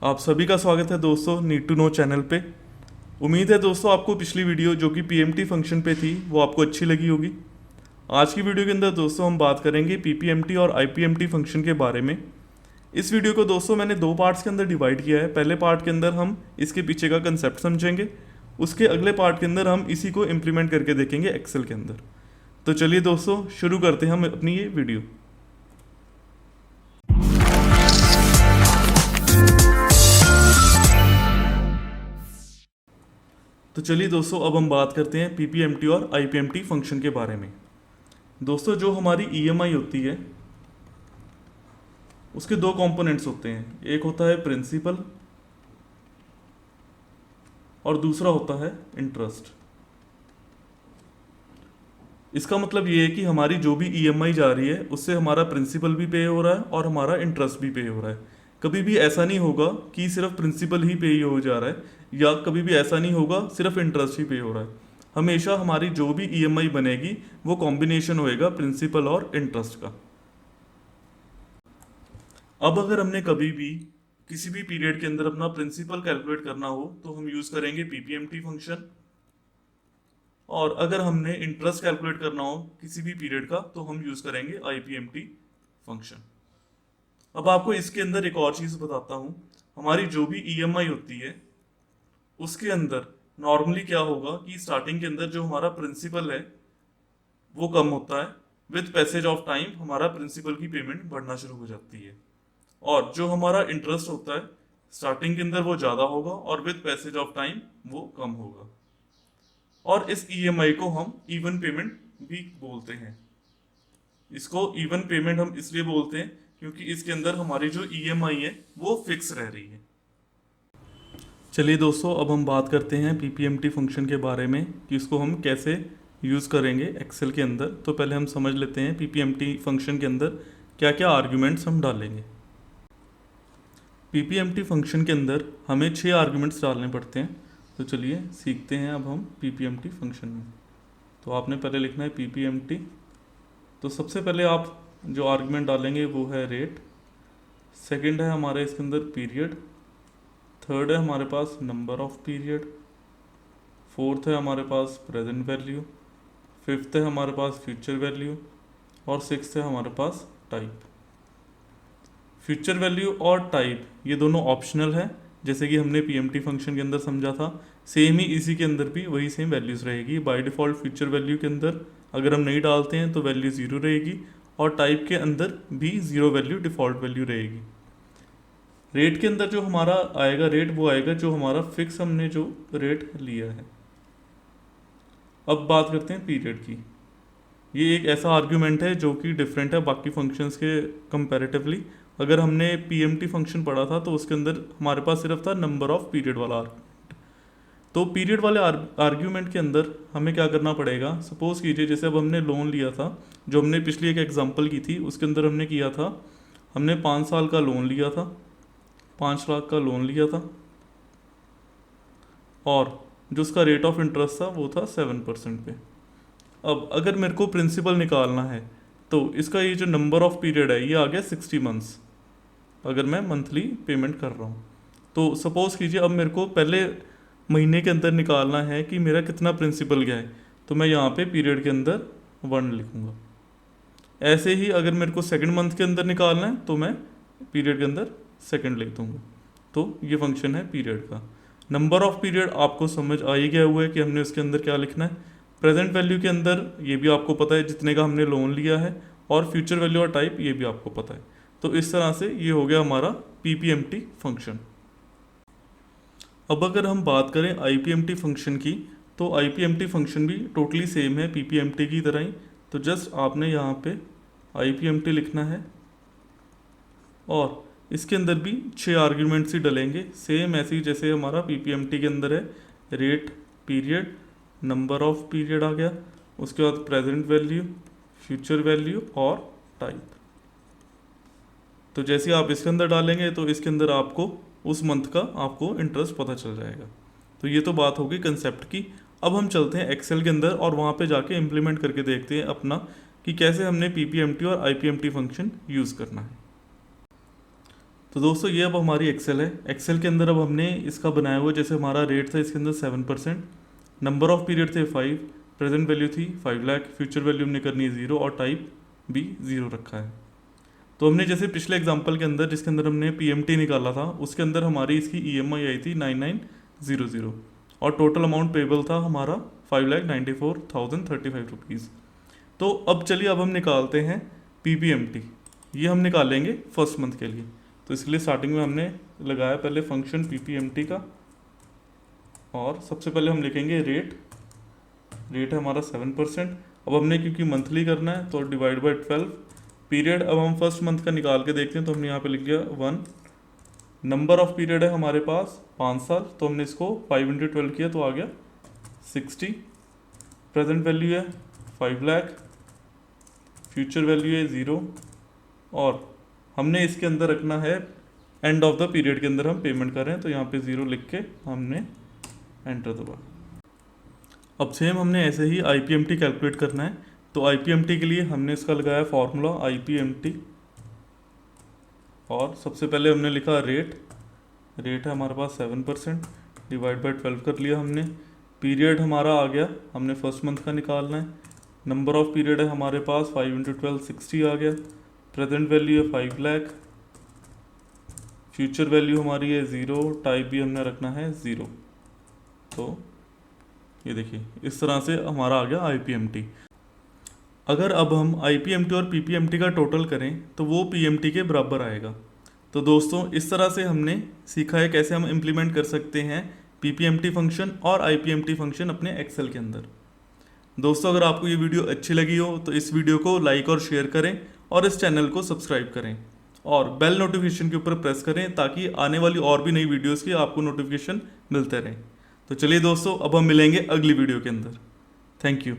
आप सभी का स्वागत है दोस्तों नीड टू नो चैनल पे। उम्मीद है दोस्तों आपको पिछली वीडियो जो कि पीएमटी फंक्शन पे थी वो आपको अच्छी लगी होगी। आज की वीडियो के अंदर दोस्तों हम बात करेंगे पीपीएमटी और आईपीएमटी फंक्शन के बारे में। इस वीडियो को दोस्तों मैंने दो पार्ट्स के अंदर डिवाइड किया है। पहले पार्ट के अंदर हम इसके पीछे का कंसेप्ट समझेंगे, उसके अगले पार्ट के अंदर हम इसी को इम्प्लीमेंट करके देखेंगे एक्सेल के अंदर। तो चलिए दोस्तों शुरू करते हैं हम अपनी ये वीडियो। तो चलिए दोस्तों अब हम बात करते हैं पीपीएमटी और आईपीएमटी फंक्शन के बारे में। दोस्तों जो हमारी ईएमआई होती है उसके दो कंपोनेंट्स होते हैं, एक होता है प्रिंसिपल और दूसरा होता है इंटरेस्ट। इसका मतलब ये है कि हमारी जो भी ईएमआई जा रही है उससे हमारा प्रिंसिपल भी पे हो रहा है और हमारा इंटरेस्ट भी पे हो रहा है। कभी भी ऐसा नहीं होगा कि सिर्फ प्रिंसिपल ही पे हो जा रहा है या कभी भी ऐसा नहीं होगा सिर्फ इंटरेस्ट ही पे हो रहा है। हमेशा हमारी जो भी ईएमआई बनेगी वो कॉम्बिनेशन होएगा प्रिंसिपल और इंटरेस्ट का। अब अगर हमने कभी भी किसी भी पीरियड के अंदर अपना प्रिंसिपल कैलकुलेट करना हो तो हम यूज करेंगे पीपीएमटी फंक्शन, और अगर हमने इंटरेस्ट कैलकुलेट करना हो किसी भी पीरियड का तो हम यूज करेंगे आईपीएमटी फंक्शन। अब आपको इसके अंदर एक और चीज बताता हूं, हमारी जो भी ईएमआई होती है उसके अंदर नॉर्मली क्या होगा कि स्टार्टिंग के अंदर जो हमारा प्रिंसिपल है वो कम होता है, विद पैसेज ऑफ टाइम हमारा प्रिंसिपल की पेमेंट बढ़ना शुरू हो जाती है, और जो हमारा इंटरेस्ट होता है स्टार्टिंग के अंदर वो ज़्यादा होगा और विद पैसेज ऑफ टाइम वो कम होगा। और इस ईएमआई को हम इवन पेमेंट भी बोलते हैं। इसको इवन पेमेंट हम इसलिए बोलते हैं क्योंकि इसके अंदर हमारी जो ईएमआई है वो फिक्स रह रही है। चलिए दोस्तों अब हम बात करते हैं पीपीएमटी फंक्शन के बारे में कि इसको हम कैसे यूज़ करेंगे एक्सेल के अंदर। तो पहले हम समझ लेते हैं पीपीएमटी फंक्शन के अंदर क्या क्या आर्ग्यूमेंट्स हम डालेंगे। पीपीएमटी फंक्शन के अंदर हमें 6 आर्ग्यूमेंट्स डालने पड़ते हैं। तो चलिए सीखते हैं अब हम पीपीएमटी फंक्शन में। तो आपने पहले लिखना है पीपीएमटी। तो सबसे पहले आप जो आर्ग्यूमेंट डालेंगे वो है रेट, सेकंड है हमारे इसके अंदर पीरियड, थर्ड है हमारे पास नंबर ऑफ पीरियड, फोर्थ है हमारे पास प्रेजेंट वैल्यू, फिफ्थ है हमारे पास फ्यूचर वैल्यू और सिक्स्थ है हमारे पास टाइप। फ्यूचर वैल्यू और टाइप ये दोनों ऑप्शनल है, जैसे कि हमने पीएमटी फंक्शन के अंदर समझा था सेम ही इसी के अंदर भी वही सेम वैल्यूज़ रहेगी। बाय डिफ़ॉल्ट फ्यूचर वैल्यू के अंदर अगर हम नहीं डालते हैं तो वैल्यू ज़ीरो रहेगी और टाइप के अंदर भी ज़ीरो वैल्यू डिफ़ॉल्ट वैल्यू रहेगी। रेट के अंदर जो हमारा आएगा रेट वो आएगा जो हमारा फिक्स हमने जो रेट लिया है। अब बात करते हैं पीरियड की। ये एक ऐसा आर्ग्यूमेंट है जो कि डिफरेंट है बाकी फंक्शंस के कंपैरेटिवली। अगर हमने पीएमटी फंक्शन पढ़ा था तो उसके अंदर हमारे पास सिर्फ था नंबर ऑफ पीरियड वाला आर्ग्यूमेंट। तो पीरियड वाले आर्ग्यूमेंट के अंदर हमें क्या करना पड़ेगा, सपोज कीजिए जैसे अब हमने लोन लिया था, जो हमने पिछली एक एग्जांपल की थी उसके अंदर हमने किया था, हमने 5 साल का लोन लिया था, 5 लाख का लोन लिया था और जो उसका रेट ऑफ इंटरेस्ट था वो था 7% पे। अब अगर मेरे को प्रिंसिपल निकालना है तो इसका ये जो नंबर ऑफ पीरियड है ये आ गया 60 मंथ्स, अगर मैं मंथली पेमेंट कर रहा हूँ। तो सपोज़ कीजिए अब मेरे को पहले महीने के अंदर निकालना है कि मेरा कितना प्रिंसिपल गया है, तो मैं यहाँ पे पीरियड के अंदर 1 लिखूँगा। ऐसे ही अगर मेरे को सेकंड मंथ के अंदर निकालना है तो मैं पीरियड के अंदर सेकंड लिख दूँगा। तो ये फंक्शन है पीरियड का। नंबर ऑफ पीरियड आपको समझ आ ही गया हुआ है कि हमने उसके अंदर क्या लिखना है। प्रेजेंट वैल्यू के अंदर ये भी आपको पता है जितने का हमने लोन लिया है, और फ्यूचर वैल्यू और टाइप ये भी आपको पता है। तो इस तरह से ये हो गया हमारा पीपीएमटी फंक्शन। अब अगर हम बात करें आईपीएमटी फंक्शन की तो आईपीएमटी फंक्शन भी टोटली सेम है पीपीएमटी की तरह ही। तो जस्ट आपने यहाँ पे आईपीएमटी लिखना है और इसके अंदर भी 6 आर्ग्यूमेंट्स ही डलेंगे सेम ऐसे ही जैसे हमारा पीपीएमटी के अंदर है। Rate, period, number of period आ गया, उसके बाद प्रेजेंट वैल्यू, फ्यूचर वैल्यू और टाइप। तो जैसे आप इसके अंदर डालेंगे तो इसके अंदर आपको उस मंथ का आपको इंटरेस्ट पता चल जाएगा। तो ये तो बात होगी कंसेप्ट की। अब हम चलते हैं एक्सेल के अंदर और वहाँ पे जाके इम्प्लीमेंट करके देखते हैं अपना कि कैसे हमने पीपीएमटी और आईपीएमटी फंक्शन यूज़ करना है। तो दोस्तों ये अब हमारी एक्सेल है। एक्सेल के अंदर अब हमने इसका बनाया हुआ, जैसे हमारा रेट था इसके अंदर 7%, नंबर ऑफ पीरियड थे 5, प्रेजेंट वैल्यू थी 5 लाख, फ्यूचर वैल्यू हमने करनी है 0 और टाइप भी 0 रखा है। तो हमने जैसे पिछले एग्जांपल के अंदर जिसके अंदर हमने पीएमटी निकाला था, उसके अंदर हमारी इसकी ईएमआई आई थी 9900 और टोटल अमाउंट पेबल था हमारा 5,94,035 रुपीज़। तो अब चलिए अब हम निकालते हैं पीपीएमटी। ये हम निकालेंगे फर्स्ट मंथ के लिए। तो इसके लिए स्टार्टिंग में हमने लगाया पहले फंक्शन पीपीएमटी का, और सबसे पहले हम लिखेंगे रेट है हमारा 7%। अब हमने क्योंकि मंथली करना है तो डिवाइड बाय 12। पीरियड अब हम फर्स्ट मंथ का निकाल के देखते हैं, तो हमने यहाँ पे लिख दिया 1। नंबर ऑफ पीरियड है हमारे पास 5 साल, तो हमने इसको 5 × 12 किया तो आ गया 60। प्रेजेंट वैल्यू है 5 लाख, फ्यूचर वैल्यू है 0, और हमने इसके अंदर रखना है एंड ऑफ द पीरियड के अंदर हम पेमेंट कर रहे हैं, तो यहाँ पे 0 लिख के हमने एंटर दबा। अब सेम हमने ऐसे ही आईपीएमटी कैलकुलेट करना है। तो आईपीएमटी के लिए हमने इसका लगाया फॉर्मूला आईपीएमटी, और सबसे पहले हमने लिखा रेट है हमारे पास 7%, डिवाइड बाय 12 कर लिया हमने। पीरियड हमारा आ गया, हमने फर्स्ट मंथ का निकालना है। नंबर ऑफ पीरियड है हमारे पास 5 × 12 60 आ गया। प्रेजेंट वैल्यू है 5 लाख, फ्यूचर वैल्यू हमारी है 0, टाइप भी हमने रखना है 0। तो ये देखिए इस तरह से हमारा आ गया आईपीएमटी। अगर अब हम आईपीएमटी और पीपीएमटी का टोटल करें तो वो पीएमटी के बराबर आएगा। तो दोस्तों इस तरह से हमने सीखा है कैसे हम इम्प्लीमेंट कर सकते हैं पीपीएमटी फंक्शन और आईपीएमटी फंक्शन अपने एक्सेल के अंदर। दोस्तों अगर आपको ये वीडियो अच्छी लगी हो तो इस वीडियो को लाइक और शेयर करें और इस चैनल को सब्सक्राइब करें और बेल नोटिफिकेशन के ऊपर प्रेस करें ताकि आने वाली और भी नई वीडियोस की आपको नोटिफिकेशन मिलते रहें। तो चलिए दोस्तों अब हम मिलेंगे अगली वीडियो के अंदर। Thank you.